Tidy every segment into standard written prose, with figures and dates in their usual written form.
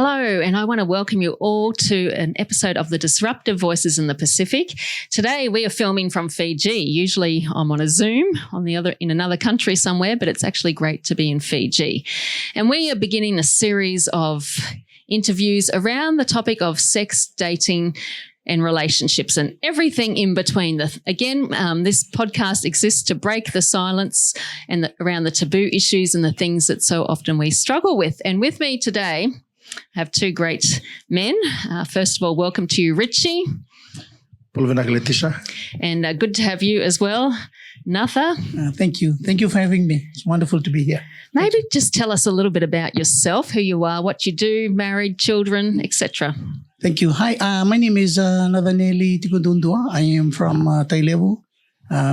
Hello, and I want to welcome you all to an episode of the Disruptive Voices in the Pacific. Today we are filming from Fiji. Usually I'm on a Zoom in another country somewhere, but it's actually great to be in Fiji. And we are beginning a series of interviews around the topic of sex, dating, and relationships and everything in between. This podcast exists to break the silence and around the taboo issues and the things that so often we struggle with. And with me today, I have two great men. First of all, welcome to you, Ritchie. And good to have you as well, Naca. Thank you. Thank you for having me. It's wonderful to be here. Maybe just tell us a little bit about yourself, who you are, what you do, married, children, etc. Thank you. Hi, my name is Nathanieli Tikundundua. I am from Tailevu,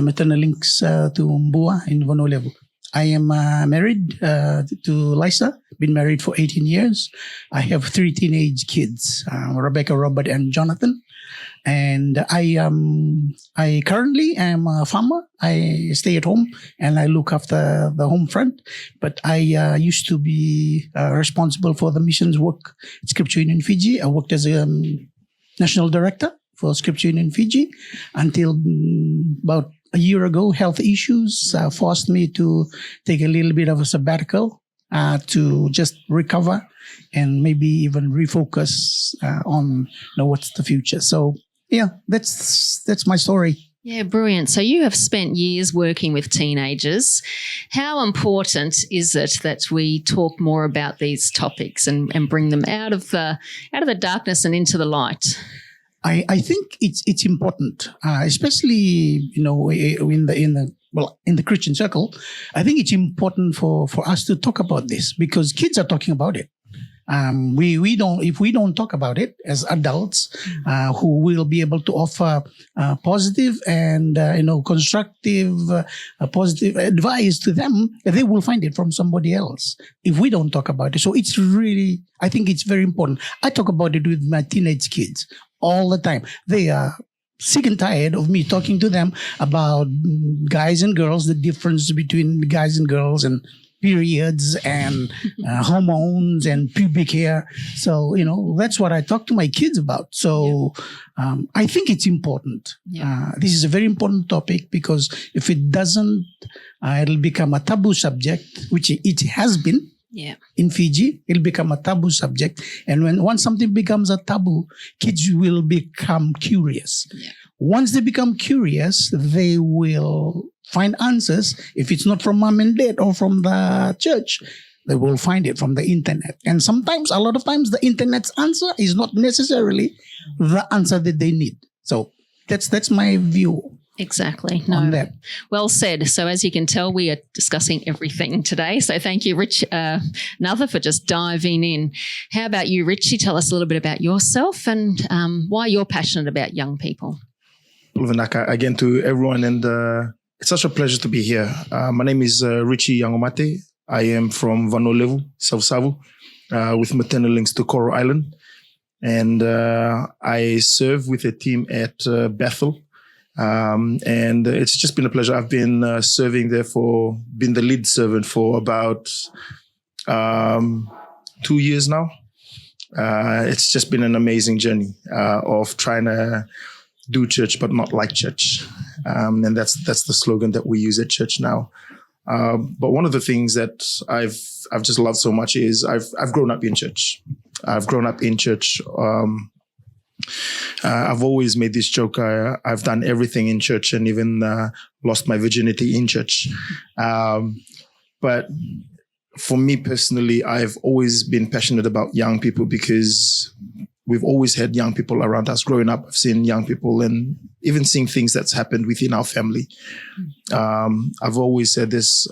maternal links to Mbua in Vanuatu. I am married to Lisa, been married for 18 years. I have 3 teenage kids, Rebecca, Robert, and Jonathan. And I currently am a farmer. I stay at home and I look after the home front. But I used to be responsible for the missions work at Scripture Union Fiji. I worked as a national director for Scripture Union Fiji until about a year ago. Health issues forced me to take a little bit of a sabbatical to just recover and maybe even refocus on what's the future. So yeah, that's my story. Yeah, brilliant. So you have spent years working with teenagers. How important is it that we talk more about these topics and bring them out of the darkness and into the light? I think it's important, especially in the Christian circle. I think it's important for us to talk about this because kids are talking about it. If we don't talk about it as adults, who will be able to offer positive and constructive, positive advice to them, they will find it from somebody else. If we don't talk about it, so it's really, I think it's very important. I talk about it with my teenage kids all the time. They are sick and tired of me talking to them about guys and girls, the difference between guys and girls and periods and hormones and pubic hair. So, that's what I talk to my kids about. So I think it's important. Yeah. This is a very important topic because if it doesn't, it'll become a taboo subject, which it has been. Yeah. In Fiji, it'll become a taboo subject. And once something becomes a taboo, kids will become curious. Yeah. Once they become curious, they will find answers. If it's not from mom and dad or from the church, they will find it from the internet. And a lot of times, the internet's answer is not necessarily the answer that they need. So that's my view. Exactly. No. Well said. So as you can tell, we are discussing everything today. So thank you, Rich, Naca, for just diving in. How about you, Ritchie? Tell us a little bit about yourself and why you're passionate about young people. Naca, again to everyone, and it's such a pleasure to be here. My name is Ritchie Naca. I am from Vanuatu, South Savu, with maternal links to Coral Island. And I serve with a team at Bethel. And it's just been a pleasure. I've been serving there been the lead servant for about 2 years now. It's just been an amazing journey of trying to do church, but not like church. And that's the slogan that we use at church now. But one of the things that I've just loved so much is I've grown up in church. I've always made this joke. I've done everything in church and even lost my virginity in church. But for me personally, I've always been passionate about young people because we've always had young people around us. Growing up, I've seen young people and even seeing things that's happened within our family. I've always said this.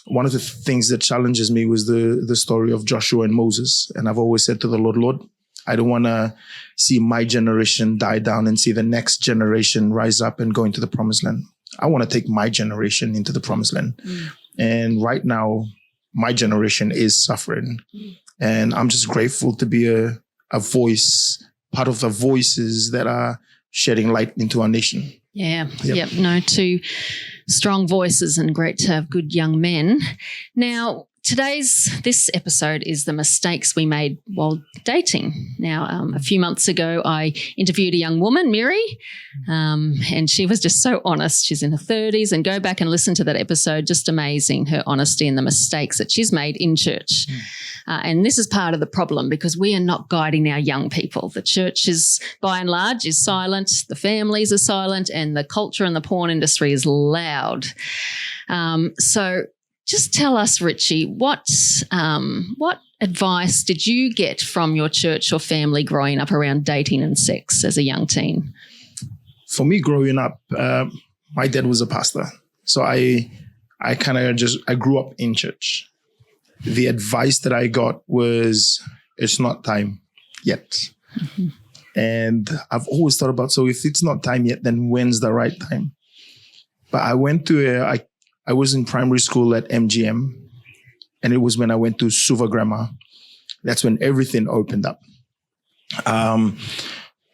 One of the things that challenges me was the story of Joshua and Moses. And I've always said to the Lord, I don't want to see my generation die down and see the next generation rise up and go into the promised land. I want to take my generation into the promised land. And right now, my generation is suffering. And I'm just grateful to be a voice, part of the voices that are shedding light into our nation. Yeah. Yep. No, two strong voices and great to have good young men. Now, This episode is the mistakes we made while dating. Now, a few months ago, I interviewed a young woman, Miri, and she was just so honest. She's in her 30s, and go back and listen to that episode. Just amazing, her honesty and the mistakes that she's made in church. And this is part of the problem because we are not guiding our young people. The church is, by and large, is silent. The families are silent, and the culture and the porn industry is loud. So just tell us, Ritchie, what advice did you get from your church or family growing up around dating and sex as a young teen? For me, growing up, my dad was a pastor. So I grew up in church. The advice that I got was, it's not time yet. Mm-hmm. And I've always thought about, so if it's not time yet, then when's the right time? But I went to I was in primary school at MGM, and it was when I went to Suva Grammar. That's when everything opened up.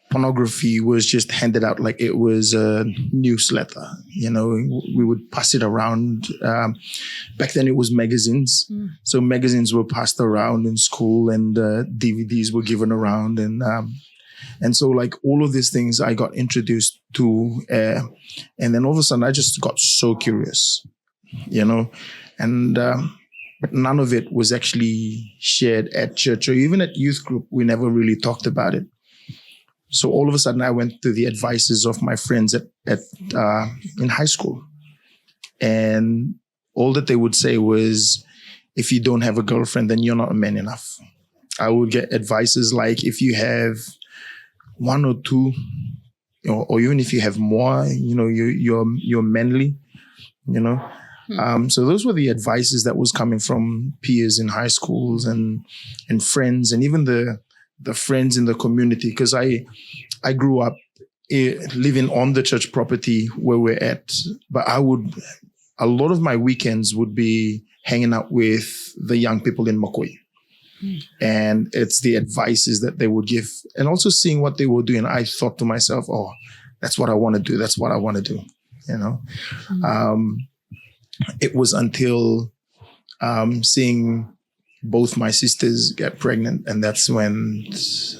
Pornography was just handed out like it was a newsletter. You know, we would pass it around. Back then it was magazines. So magazines were passed around in school, and DVDs were given around. And so like all of these things I got introduced to. And then all of a sudden I just got so curious, you know, and but none of it was actually shared at church or even at youth group. We never really talked about it. So all of a sudden I went to the advices of my friends in high school. And all that they would say was, if you don't have a girlfriend, then you're not a man enough. I would get advices like, if you have one or two, or even if you have more, you know, you're manly, you know. So those were the advices that was coming from peers in high schools and friends, and even the friends in the community, because I grew up living on the church property where we're at, but a lot of my weekends would be hanging out with the young people in Makoi. And it's the advices that they would give, and also seeing what they were doing. I thought to myself, oh, that's what I want to do. That's what I want to do. You know, it was until seeing both my sisters get pregnant, and that's when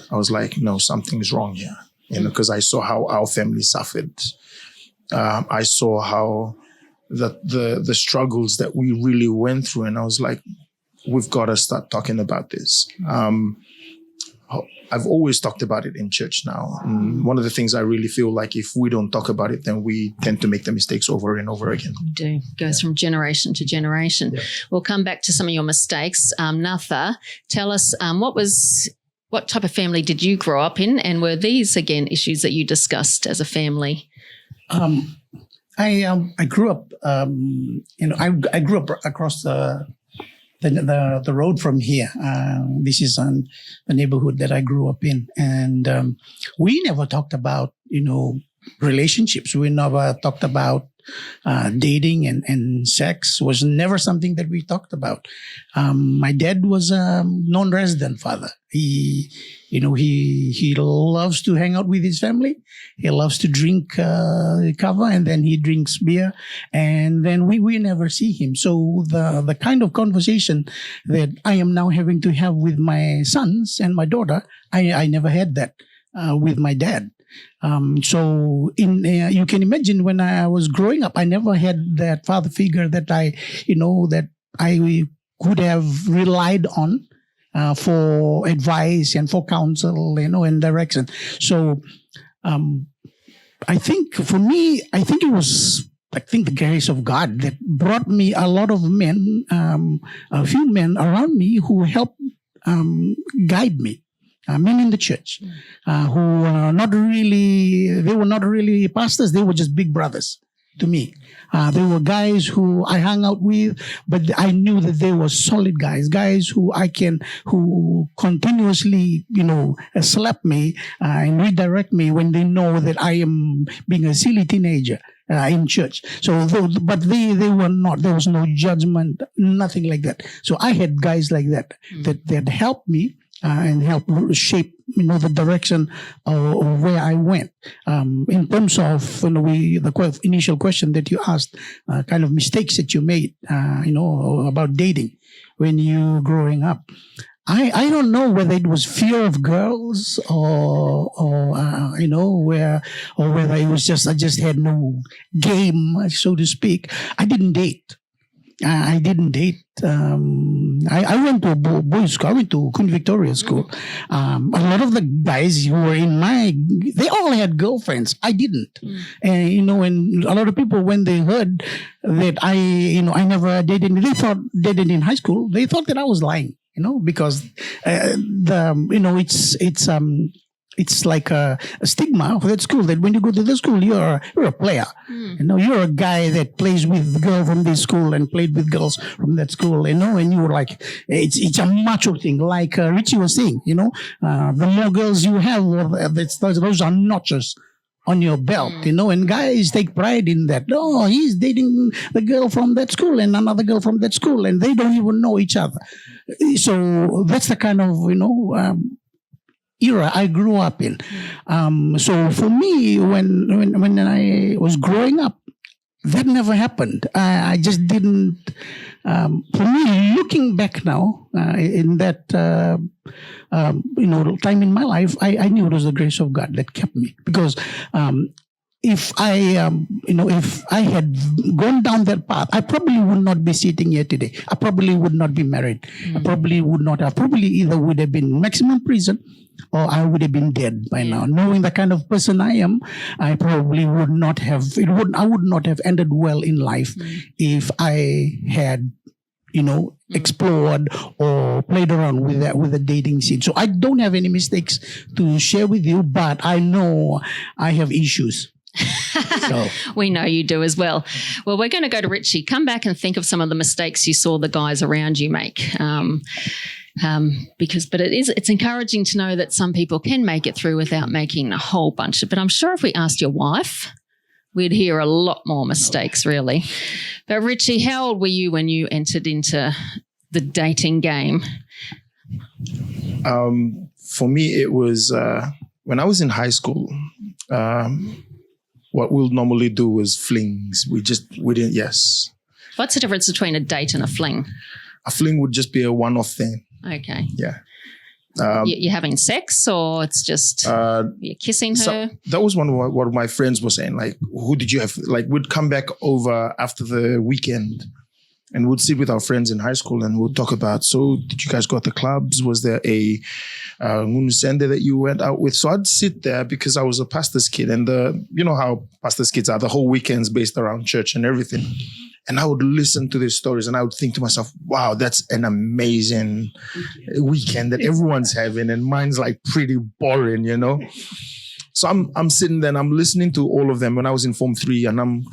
I was like, no, something's wrong here. You know, because I saw how our family suffered. I saw how the struggles that we really went through, and I was like, we've got to start talking about this. I've always talked about it in church now. And one of the things I really feel like, if we don't talk about it, then we tend to make the mistakes over and over again. You do. It goes from generation to generation. Yeah. We'll come back to some of your mistakes. Naca, tell us what type of family did you grow up in, and were these, again, issues that you discussed as a family? I grew up, I grew up across the road from here. This is the neighborhood that I grew up in. And we never talked about, relationships. We never talked about dating and sex. Was never something that we talked about. My dad was a non-resident father. He loves to hang out with his family. He loves to drink kava, and then he drinks beer, and then we never see him. So the kind of conversation that I am now having to have with my sons and my daughter, I never had that with my dad. So you can imagine, when I was growing up, I never had that father figure that I could have relied on for advice and for counsel, and direction. So I think for me, it was, the grace of God that brought me a lot of men, a few men around me who helped guide me. Men in the church who were not really pastors. They were just big brothers to me. They were guys who I hung out with, but I knew that they were solid guys who continuously, slap me and redirect me when they know that I am being a silly teenager in church. So, but they were not. There was no judgment, nothing like that. So I had guys like that helped me and help shape the direction of where I went. In terms of the initial question that you asked, kind of mistakes that you made, about dating when you growing up. I don't know whether it was fear of girls or whether it was just I just had no game, so to speak. I didn't date. I didn't date. I went to a boys' school. I went to Queen Victoria School. A lot of the guys who were they all had girlfriends. I didn't. And and a lot of people, when they heard that I never dated, they thought dated in high school. They thought that I was lying. Because it's like a stigma for that school that when you go to the school, you're a player. You're a guy that plays with the girl from this school and played with girls from that school. And you were like, it's a macho thing. Like Ritchie was saying, the more girls you have, those are notches on your belt, and guys take pride in that. Oh, he's dating the girl from that school and another girl from that school, and they don't even know each other. So that's the kind of, era I grew up in. So for me, when I was growing up, that never happened. I just didn't. For me, looking back now, in that time in my life, I knew it was the grace of God that kept me. Because if I had gone down that path, I probably would not be sitting here today. I probably would not be married. I probably would not have. Probably either would have been maximum prison, or I would have been dead by now. Knowing the kind of person I am, I probably would not have. I would not have ended well in life if I had, explored or played around with the dating scene. So I don't have any mistakes to share with you, but I know I have issues. So. We know you do as well. Well, we're going to go to Ritchie. Come back and think of some of the mistakes you saw the guys around you make. But it's encouraging to know that some people can make it through without making a whole bunch. But I'm sure if we asked your wife, we'd hear a lot more mistakes, really. But Ritchie, how old were you when you entered into the dating game? For me, it was when I was in high school. What we'll normally do was flings. We didn't. Yes. What's the difference between a date and a fling? A fling would just be a one-off thing. Okay. Yeah. You're having sex, or it's just you're kissing her? So that was what my friends were saying. Like, who did you have? Like, we'd come back over after the weekend and we'd sit with our friends in high school and we'd talk about, so did you guys go to the clubs? Was there a ngunusende that you went out with? So I'd sit there because I was a pastor's kid, and you know how pastor's kids are, the whole weekend's based around church and everything. And I would listen to these stories and I would think to myself, wow, that's an amazing weekend that everyone's having, and mine's like pretty boring, So I'm sitting there and I'm listening to all of them when I was in Form 3, and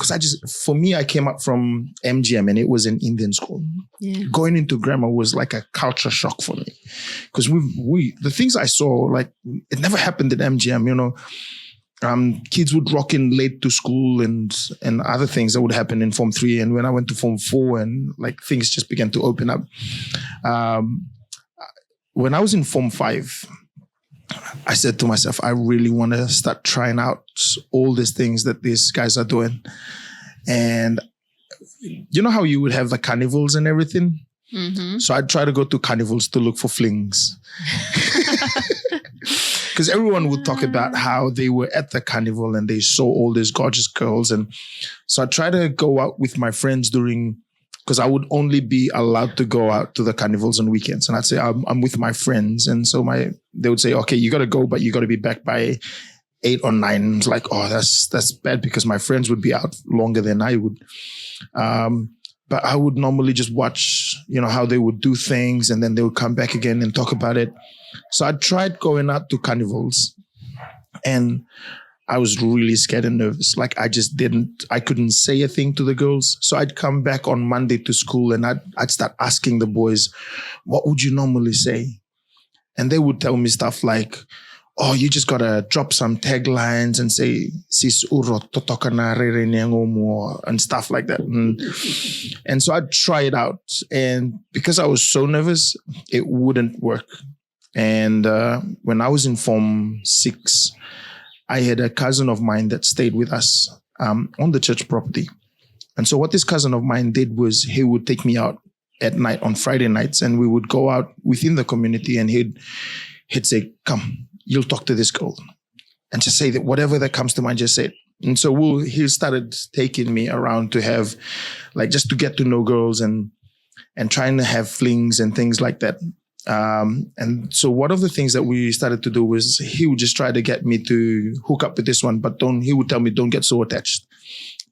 for me, I came up from MGM and it was an Indian school. Yeah. Going into grammar was like a culture shock for me, because the things I saw, like, it never happened at MGM, kids would rock in late to school and other things that would happen in Form 3. And when I went to Form 4 and like things just began to open up. When I was in Form 5, I said to myself, I really want to start trying out all these things that these guys are doing. And you know how you would have the carnivals and everything? Mm-hmm. So I'd try to go to carnivals to look for flings. Because everyone would talk about how they were at the carnival and they saw all these gorgeous girls. And so I try to go out with my friends because I would only be allowed to go out to the carnivals on weekends. And I'd say, I'm with my friends. And so they would say, okay, you got to go, but you got to be back by 8 or 9. And it's like, oh, that's bad, because my friends would be out longer than I would. But I would normally just watch, how they would do things, and then they would come back again and talk about it. So I tried going out to carnivals, and I was really scared and nervous. Like, I couldn't say a thing to the girls. So I'd come back on Monday to school and I'd start asking the boys, what would you normally say? And they would tell me stuff like, oh, you just got to drop some taglines and say, sis uro totokana rere nyangomo, and stuff like that. And so I'd try it out. And because I was so nervous, it wouldn't work. And when I was in Form 6, I had a cousin of mine that stayed with us on the church property. And so what this cousin of mine did was he would take me out at night on Friday nights, and we would go out within the community, and he'd say, come, you'll talk to this girl. And just say that whatever that comes to mind, just say it. And so he started taking me around to have, like, just to get to know girls and trying to have flings and things like that. And so one of the things that we started to do was he would just try to get me to hook up with this one, but he would tell me, don't get so attached.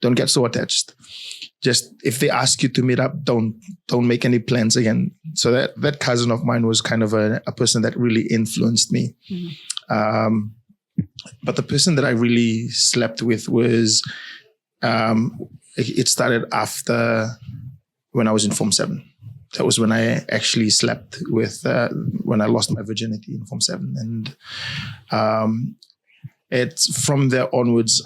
Don't get so attached. Just if they ask you to meet up, don't make any plans again. So that cousin of mine was kind of a person that really influenced me. Mm-hmm. But the person that I really slept with was, it started after when I was in Form 7. That was when I actually slept with, when I lost my virginity in Form 7. And it's from there onwards,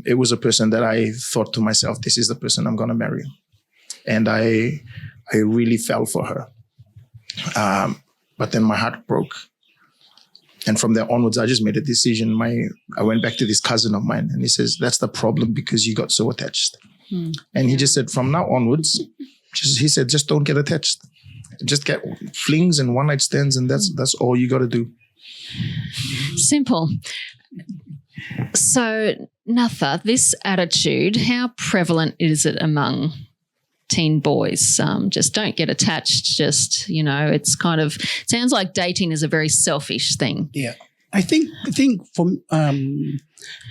it was a person that I thought to myself, this is the person I'm going to marry. And I really fell for her. But then my heart broke. And from there onwards, I just made a decision. I went back to this cousin of mine, and he says, that's the problem, because you got so attached. And he just said, from now onwards, he said, just don't get attached. Just get flings and one-night stands, and that's all you got to do. Simple. So, Naca, this attitude, how prevalent is it among teen boys? Just don't get attached. Just, it's kind of sounds like dating is a very selfish thing. Yeah, I think from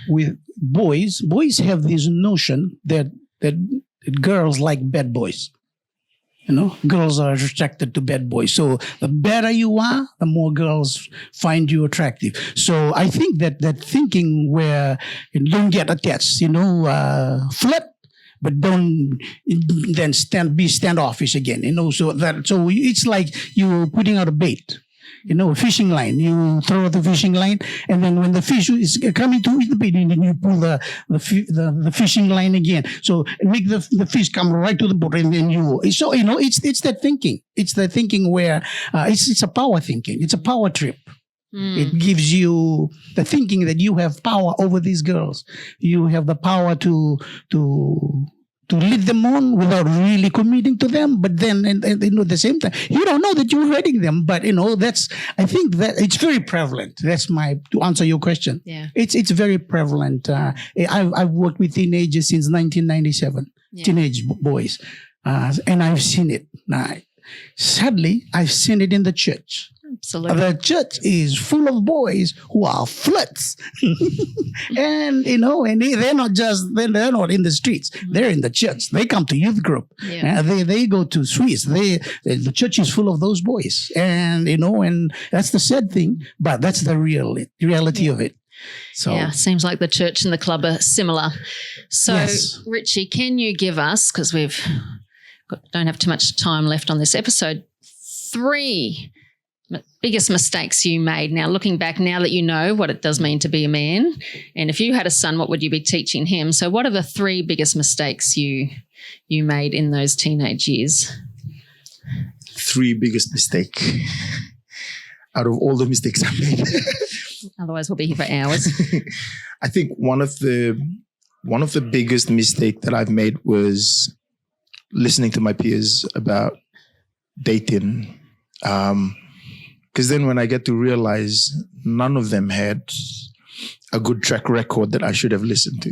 with boys have this notion that girls like bad boys. Girls are attracted to bad boys. So the better you are, the more girls find you attractive. So I think that thinking where you don't get attached, flirt, but don't then be standoffish again. So it's like you're putting out a bait. A fishing line. You throw out the fishing line, and then when the fish is coming to eat the bait, and then you pull the fishing line again. So make the fish come right to the boat, and then it's that thinking. It's the thinking where it's a power thinking. It's a power trip. It gives you the thinking that you have power over these girls. You have the power to lead them on without really committing to them, but then at the same time, you don't know that you're hurting them. But I think that it's very prevalent. To answer your question. Yeah, it's very prevalent. I've worked with teenagers since 1997, teenage boys, and I've seen it. Sadly, I've seen it in the church. Absolutely. The church is full of boys who are flirts. and they're not in the streets. They're in the church. They come to youth group. Yeah. They go to Swiss. The church is full of those boys. And that's the sad thing, but that's the reality of it. So yeah, seems like the church and the club are similar. So yes. Ritchie, can you give us, because don't have too much time left on this episode, 3 biggest mistakes you made now, looking back, now that you know what it does mean to be a man, and if you had a son, what would you be teaching him? So what are the 3 biggest mistakes you made in those teenage years? 3 biggest mistake out of all the mistakes I made. Otherwise we'll be here for hours. I think one of the biggest mistake that I've made was listening to my peers about dating. Because then when I get to realize none of them had a good track record that I should have listened to,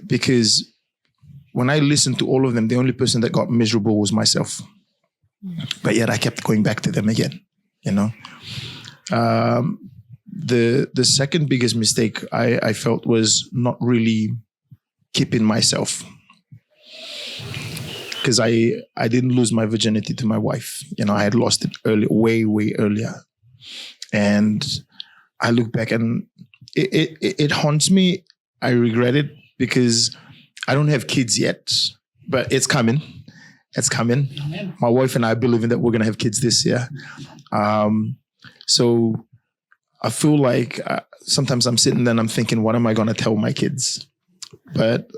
because when I listened to all of them, the only person that got miserable was myself. But yet I kept going back to them again, The second biggest mistake I felt was not really keeping myself. Because I didn't lose my virginity to my wife. I had lost it way earlier. And I look back and it haunts me. I regret it because I don't have kids yet, but it's coming. It's coming. Amen. My wife and I are believing that we're going to have kids this year. So I feel like sometimes I'm sitting there and I'm thinking, what am I going to tell my kids? But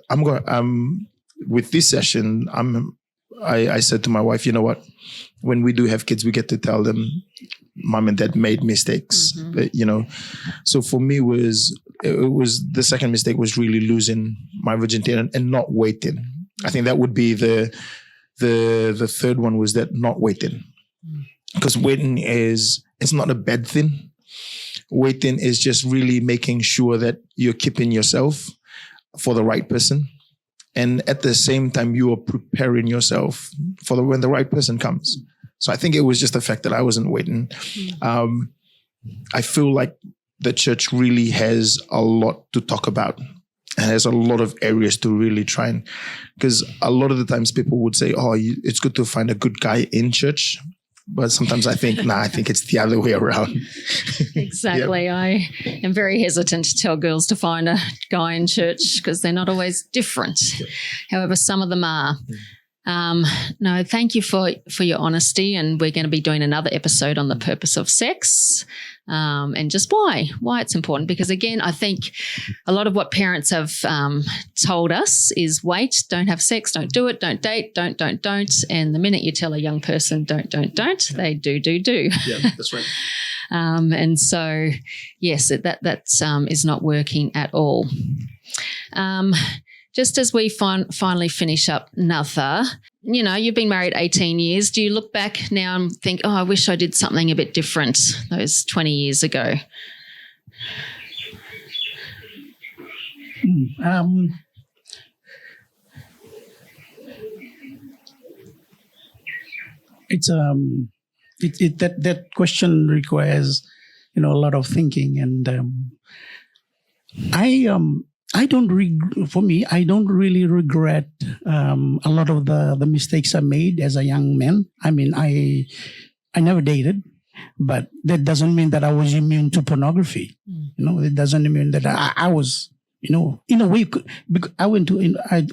with this session, I said to my wife, you know what? when we do have kids, we get to tell them, mom and dad made mistakes, but, so for me it was the second mistake was really losing my virginity and not waiting. I think that would be the third one, was that not waiting, because waiting it's not a bad thing. Waiting is just really making sure that you're keeping yourself for the right person. And at the same time, you are preparing yourself for when the right person comes. So I think it was just the fact that I wasn't waiting. I feel like the church really has a lot to talk about and has a lot of areas to really try and, because a lot of the times people would say, it's good to find a good guy in church. But sometimes I think, I think it's the other way around. Exactly. Yep. I am very hesitant to tell girls to find a guy in church because they're not always different. Yep. However, some of them are. No, thank you for your honesty, and we're going to be doing another episode on the purpose of sex, and just why it's important. Because again, I think a lot of what parents have told us is wait, don't have sex, don't do it, don't date, don't. And the minute you tell a young person don't, they do. Yeah, that's right. And so, yes, that is not working at all. Just as we finally finish up, Naca, you've been married 18 years. Do you look back now and think, I wish I did something a bit different those 20 years ago? It's that question requires, a lot of thinking, and I don't really regret a lot of the mistakes I made as a young man. I mean, I never dated, but that doesn't mean that I was immune to pornography. It doesn't mean that I was, in a way, because I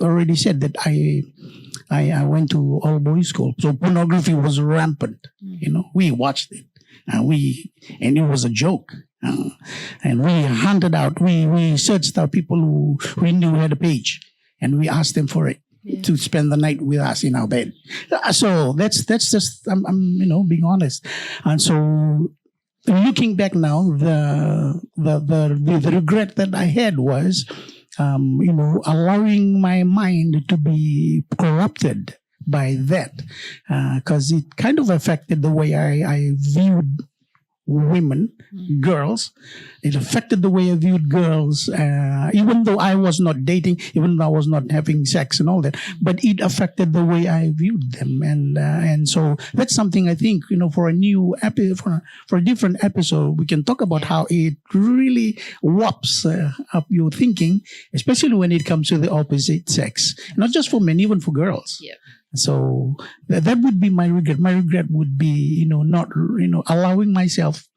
already said that I went to all boys school, so pornography was rampant. We watched it, and it was a joke. And we hunted out, we searched out people who we knew had a page, and we asked them for it to spend the night with us in our bed. So that's just I'm being honest. And so looking back now, the regret that I had was allowing my mind to be corrupted by that, because it kind of affected the way I viewed women, girls. It affected the way I viewed girls, even though I was not dating, even though I was not having sex and all that, but it affected the way I viewed them. And so that's something I think, for a new for a different episode, we can talk about how it really warps up your thinking, especially when it comes to the opposite sex, not just for men, even for girls. Yeah. So that would be my regret. My regret would be, not, allowing myself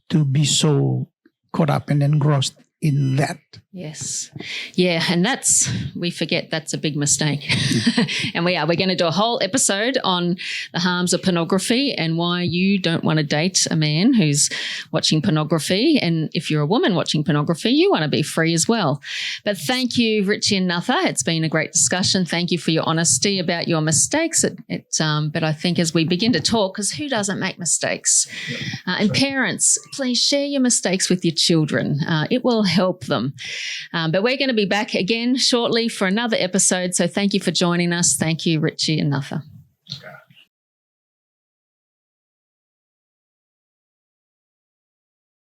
to be so caught up and engrossed in that. Yes. Yeah. And we forget that's a big mistake. And we're going to do a whole episode on the harms of pornography and why you don't want to date a man who's watching pornography. And if you're a woman watching pornography, you want to be free as well. But thank you, Ritchie and Naca. It's been a great discussion. Thank you for your honesty about your mistakes. But I think as we begin to talk, because who doesn't make mistakes? And parents, please share your mistakes with your children. It will help them. But we're going to be back again shortly for another episode. So thank you for joining us. Thank you, Ritchie and Naca. Okay.